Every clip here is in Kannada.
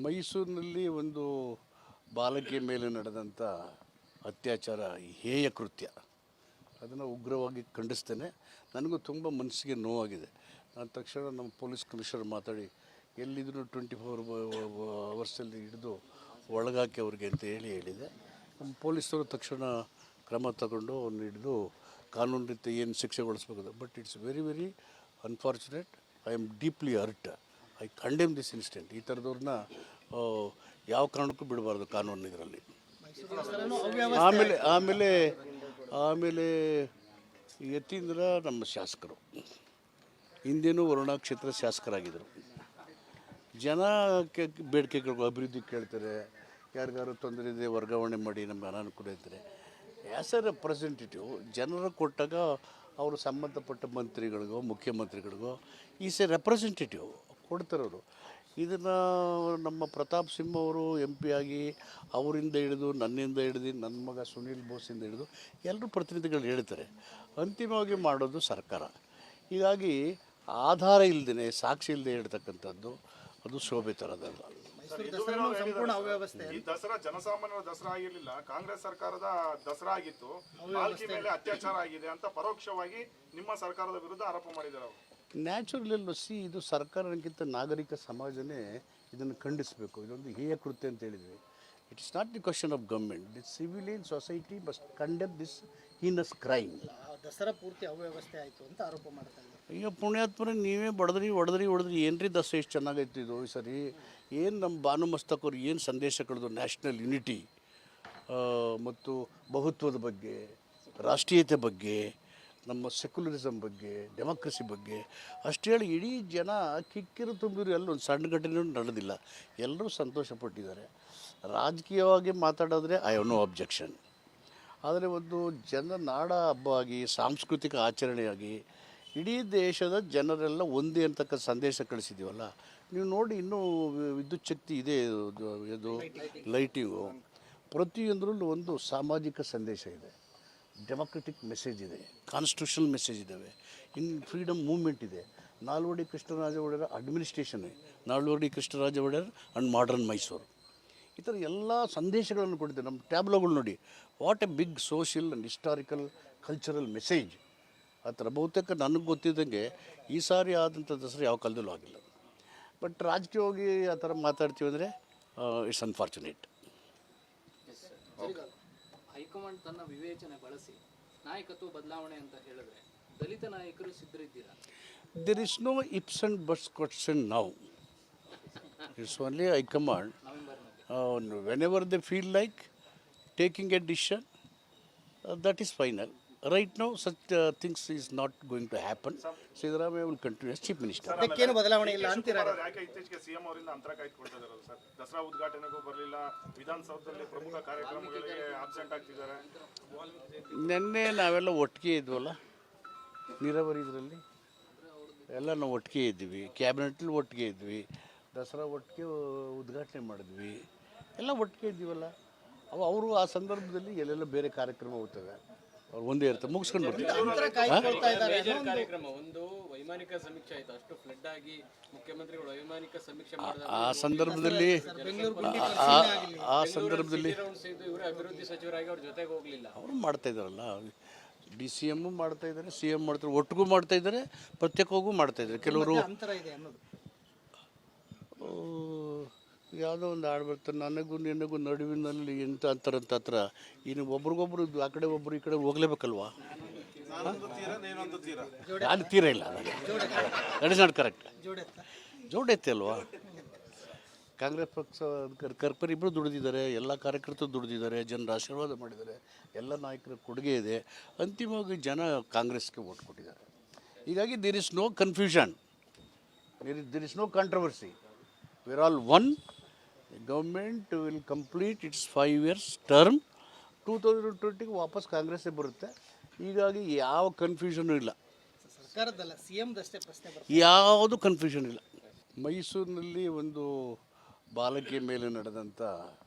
ಮೈಸೂರಿನಲ್ಲಿ ಒಂದು ಬಾಲಕಿಯ ಮೇಲೆ ನಡೆದಂಥ ಅತ್ಯಾಚಾರ ಹೇಯ ಕೃತ್ಯ, ಅದನ್ನು ಉಗ್ರವಾಗಿ ಖಂಡಿಸ್ತೇನೆ. ನನಗೂ ತುಂಬ ಮನಸ್ಸಿಗೆ ನೋವಾಗಿದೆ. ನಾನು ತಕ್ಷಣ ನಮ್ಮ ಪೊಲೀಸ್ ಕಮಿಷನರ್ ಮಾತಾಡಿ ಎಲ್ಲಿದ್ದರೂ 24 ಅವರ್ಸಲ್ಲಿ ಹಿಡಿದು ಒಳಗಾಕಿ ಅವ್ರಿಗೆ ಅಂತ ಹೇಳಿದೆ. ನಮ್ಮ ಪೊಲೀಸರು ತಕ್ಷಣ ಕ್ರಮ ತಗೊಂಡು ಅವ್ರನ್ನ ಹಿಡಿದು ಕಾನೂನು ರೀತಿ ಏನು ಶಿಕ್ಷೆಗೊಳಿಸ್ಬೇಕು. But it's very very unfortunate. I am deeply hurt. I condemn this incident. ಈ ಥರದವ್ರನ್ನ ಯಾವ ಕಾರಣಕ್ಕೂ ಬಿಡಬಾರ್ದು ಕಾನೂನು ಇದರಲ್ಲಿ. ಆಮೇಲೆ ಯತೀಂದ್ರ ನಮ್ಮ ಶಾಸಕರು, ಹಿಂದೇನೂ ವರುಣಾ ಕ್ಷೇತ್ರ ಶಾಸಕರಾಗಿದ್ದರು. ಜನ ಬೇಡಿಕೆಗಳು ಅಭಿವೃದ್ಧಿ ಕೇಳ್ತಾರೆ, ಯಾರಿಗಾರು ತೊಂದರೆ ಇದೆ ವರ್ಗಾವಣೆ ಮಾಡಿ ನಮಗೆ ಅನಾನುಕೂಲ ಇದ್ದರೆ. ಆ್ಯಸ್ ಎ ರೆಪ್ರೆಸೆಂಟೇಟಿವ್ ಜನರು ಕೊಟ್ಟಾಗ ಅವರು ಸಂಬಂಧಪಟ್ಟ ಮಂತ್ರಿಗಳಿಗೋ ಮುಖ್ಯಮಂತ್ರಿಗಳಿಗೋ ಈಸ್ ಎ ರೆಪ್ರೆಸೆಂಟೇಟಿವ್ ಕೊಡ್ತಾರವರು. ಇದನ್ನು ನಮ್ಮ ಪ್ರತಾಪ್ ಸಿಂಹ ಅವರು MP ಆಗಿ ಅವರಿಂದ ಹಿಡಿದು ನನ್ನಿಂದ ಹಿಡಿದು ನನ್ನ ಮಗ ಸುನೀಲ್ ಬೋಸಿಂದ ಹಿಡಿದು ಎಲ್ಲರೂ ಪ್ರತಿನಿಧಿಗಳು ಹೇಳ್ತಾರೆ. ಅಂತಿಮವಾಗಿ ಮಾಡೋದು ಸರ್ಕಾರ. ಹೀಗಾಗಿ ಆಧಾರ ಇಲ್ಲದೇ ಸಾಕ್ಷಿ ಇಲ್ಲದೆ ಹೇಳ್ತಕ್ಕಂಥದ್ದು ಅದು ಶೋಭೆ ತರೋದಲ್ಲ. ಈ ದಸರಾ ಜನಸಾಮಾನ್ಯರ ದಸರಾ ಆಗಿರಲಿಲ್ಲ, ಕಾಂಗ್ರೆಸ್ ಸರ್ಕಾರದ ದಸರಾ ಆಗಿತ್ತು. ಬಾಲ್ಕಿ ಮೇಲೆ ಅತ್ಯಾಚಾರ ಆಗಿದೆ ಅಂತ ಪರೋಕ್ಷವಾಗಿ ನಿಮ್ಮ ಸರ್ಕಾರದ ವಿರುದ್ಧ ಆರೋಪ ಮಾಡಿದ್ದಾರೆ ಅವರು. ನ್ಯಾಚುರಲ್ ಇದು ಸರ್ಕಾರಕ್ಕಿಂತ ನಾಗರಿಕ ಸಮಾಜನೇ ಇದನ್ನು ಖಂಡಿಸಬೇಕು. ಇದೊಂದು ಹೇಯ ಕೃತ್ಯ ಅಂತ ಹೇಳಿದ್ವಿ. It is not the question of government. The civilian society must condemn this heinous crime. Dasara ಪೂರ್ತಿ ಅವ್ಯವಸ್ಥೆ ಆಯಿತು ಅಂತ ಆರೋಪ ಮಾಡ್ತಾರೆ. ಈಗ ಪುಣ್ಯಾತ್ಮರೇ ನೀವೇ ಹೊಡೆದ್ರಿ ಏನ್ರಿ ದಸರಾ ಎಷ್ಟು ಚೆನ್ನಾಗೈತಿ ಇದು ಈ ಸರಿ. ಏನು ನಮ್ಮ ಭಾನು ಮಸ್ತಕ್ ಅವ್ರು ಏನು ಸಂದೇಶ ಕಳೆದು ನ್ಯಾಷನಲ್ ಯುನಿಟಿ ಮತ್ತು ಬಹುತ್ವದ ಬಗ್ಗೆ, ರಾಷ್ಟ್ರೀಯತೆ ಬಗ್ಗೆ, ನಮ್ಮ ಸೆಕ್ಯುಲರಿಸಮ್ ಬಗ್ಗೆ, ಡೆಮೋಕ್ರಸಿ ಬಗ್ಗೆ ಅಷ್ಟು ಹೇಳಿ ಇಡೀ ಜನ ಕಿಕ್ಕಿರು ತುಂಬಿರು. ಎಲ್ಲೊಂದು ಸಣ್ಣ ಘಟನೆ ನಡೆದಿಲ್ಲ, ಎಲ್ಲರೂ ಸಂತೋಷಪಟ್ಟಿದ್ದಾರೆ. ರಾಜಕೀಯವಾಗಿ ಮಾತಾಡಿದ್ರೆ ಐ ಹ್ಯಾವ್ ನೋ ಅಬ್ಜೆಕ್ಷನ್. ಆದರೆ ಒಂದು ನಾಡ ಹಬ್ಬ ಆಗಿ ಸಾಂಸ್ಕೃತಿಕ ಆಚರಣೆಯಾಗಿ ಇಡೀ ದೇಶದ ಜನರೆಲ್ಲ ಒಂದೇ ಅಂತಕ್ಕಂಥ ಸಂದೇಶ ಕಳಿಸಿದ್ದೀವಲ್ಲ. ನೀವು ನೋಡಿ, ಇನ್ನೂ ವಿದ್ಯುತ್ ಶಕ್ತಿ ಇದೆ, ಇದು ಲೈಟಿಂಗು, ಪ್ರತಿಯೊಂದರಲ್ಲೂ ಒಂದು ಸಾಮಾಜಿಕ ಸಂದೇಶ ಇದೆ, ಡೆಮೋಕ್ರೆಟಿಕ್ ಮೆಸೇಜ್ ಇದೆ, ಕಾನ್ಸ್ಟಿಟ್ಯೂಷನಲ್ ಮೆಸೇಜ್ ಇದ್ದಾವೆ, ಫ್ರೀಡಮ್ ಮೂವ್ಮೆಂಟ್ ಇದೆ. Nalvadi Krishnaraja Wodeyar administration, Nalvadi Krishnaraja Wodeyar and modern Mysuru, ಈ ಥರ ಎಲ್ಲ ಸಂದೇಶಗಳನ್ನು ಕೊಟ್ಟಿದೆ. ನಮ್ಮ ಟ್ಯಾಬ್ಲೋಗಳು ನೋಡಿ, what a big social and historical cultural message. ಆ ಥರ ಬಹುತೇಕ ನನಗೆ ಗೊತ್ತಿದ್ದಂಗೆ ಈ ಸಾರಿ ಆದಂಥ ದಸರಾ ಯಾವ ಕಾಲದಲ್ಲೂ ಆಗಿಲ್ಲ. ಬಟ್ ರಾಜಕೀಯವಾಗಿ ಆ ಥರ ಮಾತಾಡ್ತೀವಿ ಅಂದರೆ ಇಟ್ಸ್ ಅನ್ಫಾರ್ಚುನೇಟ್. ಹೈಕಮಾಂಡ್ ತನ್ನ ವಿವೇಚನೆ ಬಳಸಿ ನಾಯಕತ್ವ ಬದಲಾವಣೆ ಅಂತ ಹೇಳಿದ್ರೆ ದಲಿತ ನಾಯಕರು ಸಿದ್ಧರಿದ್ದೀರಾ? There is no ifs and buts question now. It's only high command. Whenever they feel like taking a decision, that is final. Right now, such things is not going to happen. Siddharamaiah will continue as Chief Minister. ಅದಕ್ಕೇನು ಬದಲಾವಣೆ ಇಲ್ಲ ಅಂತೀರಾ? ಯಾಕೆ ಇತ್ತೀಚೆಗೆ CM ಅವರಿಂದ ಅಂತರ ಕಾಯ್ದುಕೊಳ್ತಾ ಇದ್ದಾರೆ ಸರ್? ದಸರಾ ಉದ್ಘಾಟನೆಗೂ ಬರಲಿಲ್ಲ, ವಿಧಾನಸೌಧದಲ್ಲಿ ಪ್ರಮುಖ ಕಾರ್ಯಕ್ರಮಗಳಿಗೆ ಆಬ್ಸೆಂಟ್ ಆಗ್ತಿದ್ದಾರೆ. ನಿನ್ನೆ ನಾವೆಲ್ಲ ಒಟ್ಟಿಗೆ ಇದ್ವಲ್ಲ, ನೀರಾವರಿ ಇದರಲ್ಲಿ ಎಲ್ಲ ನಾವು ಒಟ್ಟಿಗೆ ಇದ್ವಿ, ಕ್ಯಾಬಿನೆಟ್ಲಿ ಒಟ್ಟಿಗೆ ಇದ್ವಿ, ದಸರಾ ಒಟ್ಟಿಗೆ ಉದ್ಘಾಟನೆ ಮಾಡಿದ್ವಿ, ಎಲ್ಲ ಒಟ್ಟಿಗೆ ಇದ್ದೀವಲ್ಲ. ಅವರು ಆ ಸಂದರ್ಭದಲ್ಲಿ ಎಲ್ಲೆಲ್ಲ ಬೇರೆ ಕಾರ್ಯಕ್ರಮ ಹೋಗ್ತವೆ, ಅವ್ರು ಒಂದೇ ಇರ್ತಾರೆ, ಮುಗಿಸ್ಕೊಂಡು ಬರ್ತೀವಿ. ಕಾರ್ಯಕ್ರಮ ಒಂದು ವೈಮಾನಿಕ ಸಮೀಕ್ಷೆ ಆಯಿತು, ಅಷ್ಟು ಫ್ಲಡ್ ಆಗಿ ಮುಖ್ಯಮಂತ್ರಿಗಳು ವೈಮಾನಿಕ ಸಮೀಕ್ಷೆ ಆ ಸಂದರ್ಭದಲ್ಲಿ ಇವರು ಅಭಿವೃದ್ಧಿ ಸಚಿವರಾಗಿ ಅವ್ರ ಜೊತೆಗೆ ಹೋಗಲಿಲ್ಲ. ಅವರು ಮಾಡ್ತಾ ಇದ್ದಾರಲ್ಲ, DCM ಮಾಡ್ತಾ ಇದ್ದಾರೆ, CM ಮಾಡ್ತಾರೆ, ಒಟ್ಟಿಗೂ ಮಾಡ್ತಾ ಇದ್ದಾರೆ, ಪ್ರತ್ಯೇಕವಾಗೂ ಮಾಡ್ತಾ ಇದ್ದಾರೆ. ಕೆಲವರು ಯಾವುದೋ ಒಂದು ಹಾಡು ಬರ್ತಾರೆ, ನನಗೂ ನಿನಗೂ ನಡುವಿನಲ್ಲಿ ಎಂತ ಅಂತಾರಂತ. ಹತ್ರ ಇನ್ನು ಒಬ್ರಿಗೊಬ್ರು ಆ ಕಡೆ ಒಬ್ರು ಈ ಕಡೆ ಹೋಗ್ಲೇಬೇಕಲ್ವಾ? ನಾನು ತೀರ ಇಲ್ಲ, ದಟ್ ಇಸ್ ನಾಟ್ ಕರೆಕ್ಟ್. ಜೋಡೈತೆ ಅಲ್ವಾ? ಕಾಂಗ್ರೆಸ್ ಪಕ್ಷ ಕರ್ಪರ್ ಇಬ್ಬರು ದುಡಿದಿದ್ದಾರೆ, ಎಲ್ಲ ಕಾರ್ಯಕರ್ತರು ದುಡಿದಿದ್ದಾರೆ, ಜನರ ಆಶೀರ್ವಾದ ಮಾಡಿದ್ದಾರೆ, ಎಲ್ಲ ನಾಯಕರ ಕೊಡುಗೆ ಇದೆ. ಅಂತಿಮವಾಗಿ ಜನ ಕಾಂಗ್ರೆಸ್ಗೆ ವೋಟ್ ಕೊಟ್ಟಿದ್ದಾರೆ. ಹೀಗಾಗಿ there is no confusion, there is no controversy. We are all one. The government will complete its 5 years term. 2020 ವಾಪಸ್ ಕಾಂಗ್ರೆಸ್ಸೇ ಬರುತ್ತೆ. ಹೀಗಾಗಿ ಯಾವ ಕನ್ಫ್ಯೂಷನು ಇಲ್ಲ, ಸರ್ಕಾರದಲ್ಲ CMದಷ್ಟೇ ಪ್ರಶ್ನೆ ಬರುತ್ತೆ, ಯಾವುದು ಕನ್ಫ್ಯೂಷನ್ ಇಲ್ಲ. ಮೈಸೂರಿನಲ್ಲಿ ಒಂದು ಬಾಲಕಿಯ ಮೇಲೆ ನಡೆದಂಥ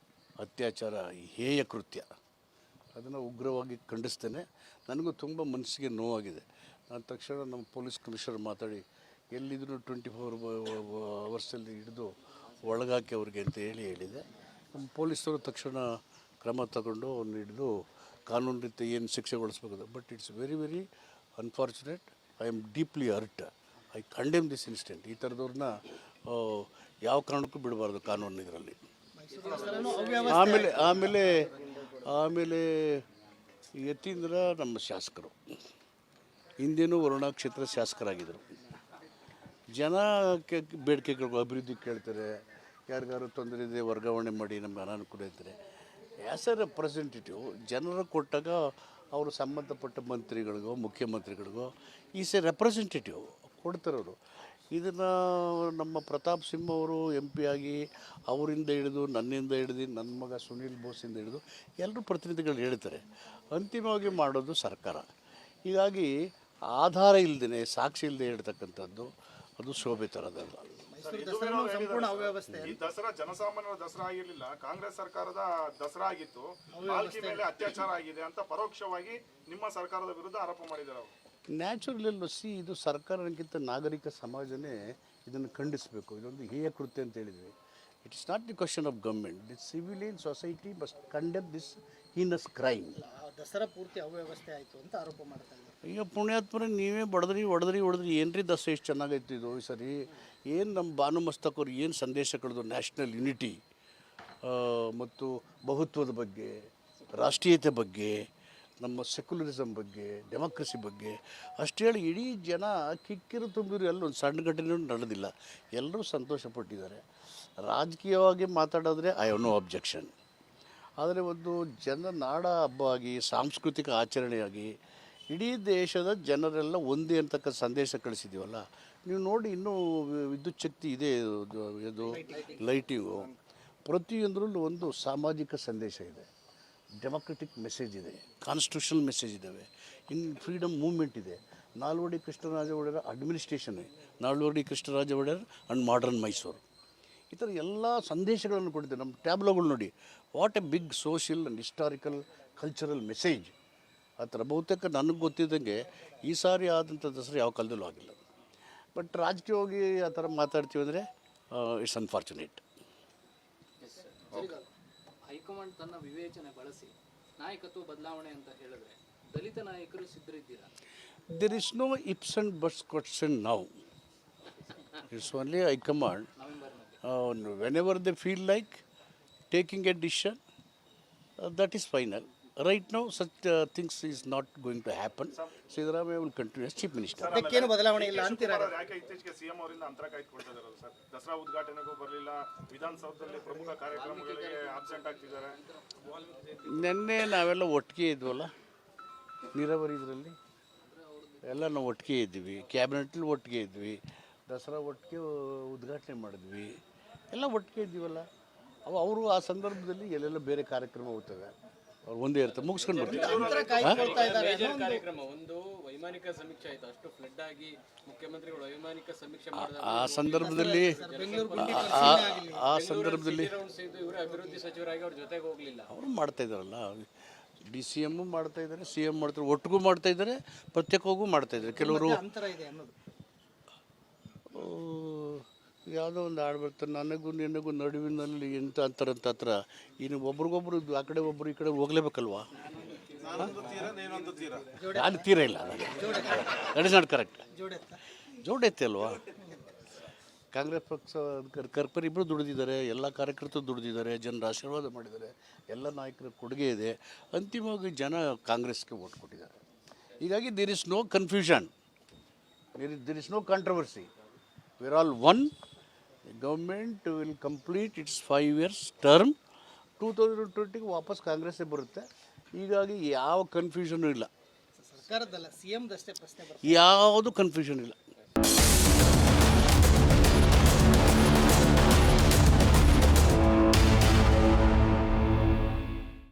ಅತ್ಯಾಚಾರ ಹೇಯ ಕೃತ್ಯ, ಅದನ್ನು ಉಗ್ರವಾಗಿ ಖಂಡಿಸ್ತೇನೆ. ನನಗೂ ತುಂಬ ಮನಸ್ಸಿಗೆ ನೋವಾಗಿದೆ. ನಾನು ತಕ್ಷಣ ನಮ್ಮ ಪೊಲೀಸ್ ಕಮಿಷನರ್ ಮಾತಾಡಿ ಎಲ್ಲಿದ್ದರೂ 24 ಅವರ್ಸಲ್ಲಿ ಹಿಡಿದು ಒಳಗಾಕಿ ಅವ್ರಿಗೆ ಅಂತ ಹೇಳಿದೆ. ನಮ್ಮ ಪೊಲೀಸರು ತಕ್ಷಣ ಕ್ರಮ ತಗೊಂಡು ಅವ್ರನ್ನ ಹಿಡಿದು ಕಾನೂನು ರೀತಿ ಏನು ಶಿಕ್ಷೆಗೊಳಿಸ್ಬೇಕು. But it's very very unfortunate. I am deeply hurt. I condemn this incident. ಈ ಥರದವ್ರನ್ನ ಯಾವ ಕಾರಣಕ್ಕೂ ಬಿಡಬಾರ್ದು ಕಾನೂನು ಇದರಲ್ಲಿ. ಆಮೇಲೆ ಆಮೇಲೆ ಆಮೇಲೆ ಯತೀಂದ್ರ ನಮ್ಮ ಶಾಸಕರು, ಹಿಂದೇನೂ ವರುಣಾ ಕ್ಷೇತ್ರ ಶಾಸಕರಾಗಿದ್ದರು. ಜನ ಬೇಡಿಕೆಗಳು ಅಭಿವೃದ್ಧಿ ಕೇಳ್ತಾರೆ, ಯಾರಿಗಾರು ತೊಂದರೆ ಇದೆ ವರ್ಗಾವಣೆ ಮಾಡಿ ನಮಗೆ ಅನಾನುಕೂಲ ಇದ್ದರೆ. ಆ್ಯಸ್ ಎ ರೆಪ್ರೆಸೆಂಟೇಟಿವ್ ಜನರು ಕೊಟ್ಟಾಗ ಅವರು ಸಂಬಂಧಪಟ್ಟ ಮಂತ್ರಿಗಳಿಗೋ ಮುಖ್ಯಮಂತ್ರಿಗಳಿಗೋ ಈಸ್ ಎ ರೆಪ್ರೆಸೆಂಟೇಟಿವ್ ಕೊಡ್ತಾರವರು. ಇದನ್ನು ನಮ್ಮ ಪ್ರತಾಪ್ ಸಿಂಹ ಅವರು MP ಆಗಿ ಅವರಿಂದ ಹಿಡಿದು ನನ್ನಿಂದ ಹಿಡಿದು ನನ್ನ ಮಗ ಸುನೀಲ್ ಬೋಸಿಂದ ಹಿಡಿದು ಎಲ್ಲರೂ ಪ್ರತಿನಿಧಿಗಳು ಹೇಳ್ತಾರೆ. ಅಂತಿಮವಾಗಿ ಮಾಡೋದು ಸರ್ಕಾರ. ಹೀಗಾಗಿ ಆಧಾರ ಇಲ್ಲದೇ ಸಾಕ್ಷಿ ಇಲ್ಲದೆ ಹೇಳ್ತಕ್ಕಂಥದ್ದು ಅದು ಶೋಭೆ ತರೋದಲ್ಲ. ಸಂಪೂರ್ಣ ಅವ್ಯವಸ್ಥೆ. ಈ ದಸರಾ ಜನಸಾಮಾನ್ಯರ ದಸರಾ ಆಗಿರ್ಲಿಲ್ಲ, ಕಾಂಗ್ರೆಸ್ ಸರ್ಕಾರದ ದಸರಾ ಆಗಿತ್ತು. ಪಾಲ್ಕಿ ಮೇಲೆ ಅತ್ಯಾಚಾರ ಆಗಿದೆ ಅಂತ ಪರೋಕ್ಷವಾಗಿ ನಿಮ್ಮ ಸರ್ಕಾರದ ವಿರುದ್ಧ ಆರೋಪ ಮಾಡಿದ್ದಾರೆ ಅವರು. ನ್ಯಾಚುರಲ್ ಇದು ಸರ್ಕಾರಕ್ಕಿಂತ ನಾಗರಿಕ ಸಮಾಜನೇ ಇದನ್ನು ಖಂಡಿಸಬೇಕು. ಇದೊಂದು ಹೇಯ ಕೃತ್ಯ ಅಂತ ಹೇಳಿದ್ವಿ. It is not the question of government. The civilian society must condemn this heinous crime. Dasara ಪೂರ್ತಿ ಅವ್ಯವಸ್ಥೆ ಆಯಿತು ಅಂತ ಆರೋಪ ಮಾಡ್ತಾ ಇದ್ದಾರೆ. ಈಗ ಪುಣ್ಯಾತ್ಮರ ನೀವೇ ಹೊಡೆದ್ರಿ ಏನ್ರಿ ದಸರಾ ಎಷ್ಟು ಚೆನ್ನಾಗೈತಿ ಇದು ಈ ಸರಿ. ಏನು ನಮ್ಮ ಭಾನುಮಸ್ತಕರು ಏನು ಸಂದೇಶ ಕಳೆದು ನ್ಯಾಷನಲ್ ಯುನಿಟಿ ಮತ್ತು ಬಹುತ್ವದ ಬಗ್ಗೆ, ರಾಷ್ಟ್ರೀಯತೆ ಬಗ್ಗೆ, ನಮ್ಮ ಸೆಕ್ಯುಲರಿಸಮ್ ಬಗ್ಗೆ, ಡೆಮೋಕ್ರಸಿ ಬಗ್ಗೆ ಅಷ್ಟು ಹೇಳಿ ಇಡೀ ಜನ ಕಿಕ್ಕಿರು ತುಂಬಿರು. ಎಲ್ಲೊಂದು ಸಣ್ಣ ಘಟನೆ ನಡೆದಿಲ್ಲ, ಎಲ್ಲರೂ ಸಂತೋಷಪಟ್ಟಿದ್ದಾರೆ. ರಾಜಕೀಯವಾಗಿ ಮಾತಾಡಿದ್ರೆ ಐ ಹ್ಯಾವ್ ನೋ ಅಬ್ಜೆಕ್ಷನ್. ಆದರೆ ಒಂದು ನಾಡ ಹಬ್ಬ ಆಗಿ ಸಾಂಸ್ಕೃತಿಕ ಆಚರಣೆಯಾಗಿ ಇಡೀ ದೇಶದ ಜನರೆಲ್ಲ ಒಂದೇ ಅಂತಕ್ಕಂಥ ಸಂದೇಶ ಕಳಿಸಿದ್ದೀವಲ್ಲ. ನೀವು ನೋಡಿ, ಇನ್ನೂ ವಿದ್ಯುತ್ ಶಕ್ತಿ ಇದೆ, ಇದು ಲೈಟಿಂಗು, ಪ್ರತಿಯೊಂದರಲ್ಲೂ ಒಂದು ಸಾಮಾಜಿಕ ಸಂದೇಶ ಇದೆ, ಡೆಮೋಕ್ರೆಟಿಕ್ ಮೆಸೇಜ್ ಇದೆ, ಕಾನ್ಸ್ಟಿಟ್ಯೂಷನಲ್ ಮೆಸೇಜ್ ಇದ್ದಾವೆ, ಇನ್ನು ಫ್ರೀಡಮ್ ಮೂವ್ಮೆಂಟ್ ಇದೆ. ನಾಲ್ವಡಿ ಕೃಷ್ಣರಾಜ ಒಡೆಯರ administration, Nalvadi Krishnaraja Wodeyar and modern Mysuru, ಈ ಥರ ಎಲ್ಲ ಸಂದೇಶಗಳನ್ನು ಕೊಟ್ಟಿದೆ. ನಮ್ಮ ಟ್ಯಾಬ್ಲೋಗಳು ನೋಡಿ, what a big social and historical cultural message. ಆ ಥರ ಬಹುತೇಕ ನನಗೆ ಗೊತ್ತಿದ್ದಂಗೆ ಈ ಸಾರಿ ಆದಂಥ ದಸರಾ ಯಾವ ಕಾಲದಲ್ಲೂ ಆಗಿಲ್ಲ. ಬಟ್ ರಾಜಕೀಯವಾಗಿ ಆ ಥರ ಮಾತಾಡ್ತೀವಿ ಅಂದರೆ ಇಟ್ಸ್ ಅನ್ಫಾರ್ಚುನೇಟ್. ಹೈಕಮಾಂಡ್ ತನ್ನ ವಿವೇಚನೆ ಬಳಸಿ ನಾಯಕತ್ವ ಬದಲಾವಣೆ ಅಂತ ಹೇಳಿದ್ರೆ ದಲಿತ ನಾಯಕರು ಸಿದ್ಧರಿದ್ದೀರಾ? There is no ifs and buts question now. It's only High Command. Whenever they feel like taking a decision, that is final. Right now, such things is not going to happen. Siddharamaiah will continue as Chief Minister. ಅದಕ್ಕೇನು ಬದಲಾವಣೆ ಇಲ್ಲ ಅಂತೀರಾ? ಯಾಕೆ ಇತ್ತೀಚೆಗೆ CM ಅವರಿಂದ ಅಂತರ ಕಾಯ್ದುಕೊಳ್ತಾ ಇದ್ದಾರೆ ಸರ್? ದಸರಾ ಉದ್ಘಾಟನೆಗೂ ಬರಲಿಲ್ಲ, ವಿಧಾನಸೌಧದಲ್ಲಿ ಪ್ರಮುಖ ಕಾರ್ಯಕ್ರಮಗಳಿಗೆ ಆಬ್ಸೆಂಟ್ ಆಗ್ತಿದ್ದಾರೆ. ನಿನ್ನೆ ನಾವೆಲ್ಲ ಒಟ್ಟಿಗೆ ಇದ್ವಲ್ಲ, ನೀರಾವರಿ ಇದರಲ್ಲಿ ಎಲ್ಲ ನಾವು ಒಟ್ಟಿಗೆ ಇದ್ವಿ, ಕ್ಯಾಬಿನೆಟ್ಲಿ ಒಟ್ಟಿಗೆ ಇದ್ವಿ, ದಸರಾ ಒಟ್ಟಿಗೆ ಉದ್ಘಾಟನೆ ಮಾಡಿದ್ವಿ, ಎಲ್ಲ ಒಟ್ಟಿಗೆ ಇದ್ದೀವಲ್ಲ. ಅವರು ಆ ಸಂದರ್ಭದಲ್ಲಿ ಎಲ್ಲೆಲ್ಲ ಬೇರೆ ಕಾರ್ಯಕ್ರಮ ಹೋಗ್ತವೆ, ಅವ್ರು ಒಂದೇ ಇರ್ತಾರೆ, ಮುಗಿಸ್ಕೊಂಡು ಬರ್ತೀವಿ. ಮೇಜರ್ ಕಾರ್ಯಕ್ರಮ ಒಂದು ವೈಮಾನಿಕ ಸಮೀಕ್ಷೆ ಆಯ್ತು. ಅಷ್ಟು ಫ್ಲಡ್ ಆಗಿ ಮುಖ್ಯಮಂತ್ರಿಗಳು ವೈಮಾನಿಕ ಸಮೀಕ್ಷೆ ಮಾಡಿದ ಆ ಸಂದರ್ಭದಲ್ಲಿ ಇವರು ಅಭಿವೃದ್ಧಿ ಸಚಿವರಾಗಿ ಅವ್ರ ಜೊತೆಗೆ ಹೋಗ್ಲಿಲ್ಲ. ಅವರು ಮಾಡ್ತಾ ಇದ್ದಾರಲ್ಲ, DCM ಮಾಡ್ತಾ ಇದ್ದಾರೆ, CM ಮಾಡ್ತಾರೆ, ಒಟ್ಟಿಗೂ ಮಾಡ್ತಾ ಇದ್ದಾರೆ, ಪ್ರತ್ಯೇಕವಾಗೂ ಮಾಡ್ತಾ ಇದ್ದಾರೆ. ಕೆಲವರು ಅಂತರ ಇದೆ ಅನ್ನೋದು. ಯಾವುದೋ ಒಂದು ಹಾಡು ಬರ್ತಾರೆ, ನನಗೂ ನಿನಗೂ ನಡುವಿನಲ್ಲಿ ಎಂತ ಅಂತಾರಂತ. ಹತ್ರ ಇನ್ನು ಒಬ್ರಿಗೊಬ್ರು ಆ ಕಡೆ ಒಬ್ರು ಈ ಕಡೆ ಹೋಗ್ಲೇಬೇಕಲ್ವಾ? ನಾನು ತೀರ ಇಲ್ಲ, ದಟ್ ಇಸ್ ನಾಟ್ ಕರೆಕ್ಟ್. ಜೋಡೈತೆ ಅಲ್ವಾ? ಕಾಂಗ್ರೆಸ್ ಪಕ್ಷ ಕರ್ಪರ್ ಇಬ್ಬರು ದುಡಿದಿದ್ದಾರೆ, ಎಲ್ಲ ಕಾರ್ಯಕರ್ತರು ದುಡಿದಿದ್ದಾರೆ, ಜನರ ಆಶೀರ್ವಾದ ಮಾಡಿದ್ದಾರೆ, ಎಲ್ಲ ನಾಯಕರ ಕೊಡುಗೆ ಇದೆ. ಅಂತಿಮವಾಗಿ ಜನ ಕಾಂಗ್ರೆಸ್ಗೆ ವೋಟ್ ಕೊಟ್ಟಿದ್ದಾರೆ. ಹೀಗಾಗಿ there is no confusion, there is no controversy. We are all one. Government will complete its 5 years term. 2020ಗೆ ವಾಪಸ್ ಕಾಂಗ್ರೆಸ್ಸೇ ಬರುತ್ತೆ. ಹೀಗಾಗಿ ಯಾವ ಕನ್ಫ್ಯೂಷನು ಇಲ್ಲ, ಸರ್ಕಾರದಲ್ಲ CM ದಷ್ಟೇ ಪ್ರಶ್ನೆ ಬರ್ತದೆ. ಯಾವುದು ಕನ್ಫ್ಯೂಷನ್ ಇಲ್ಲ.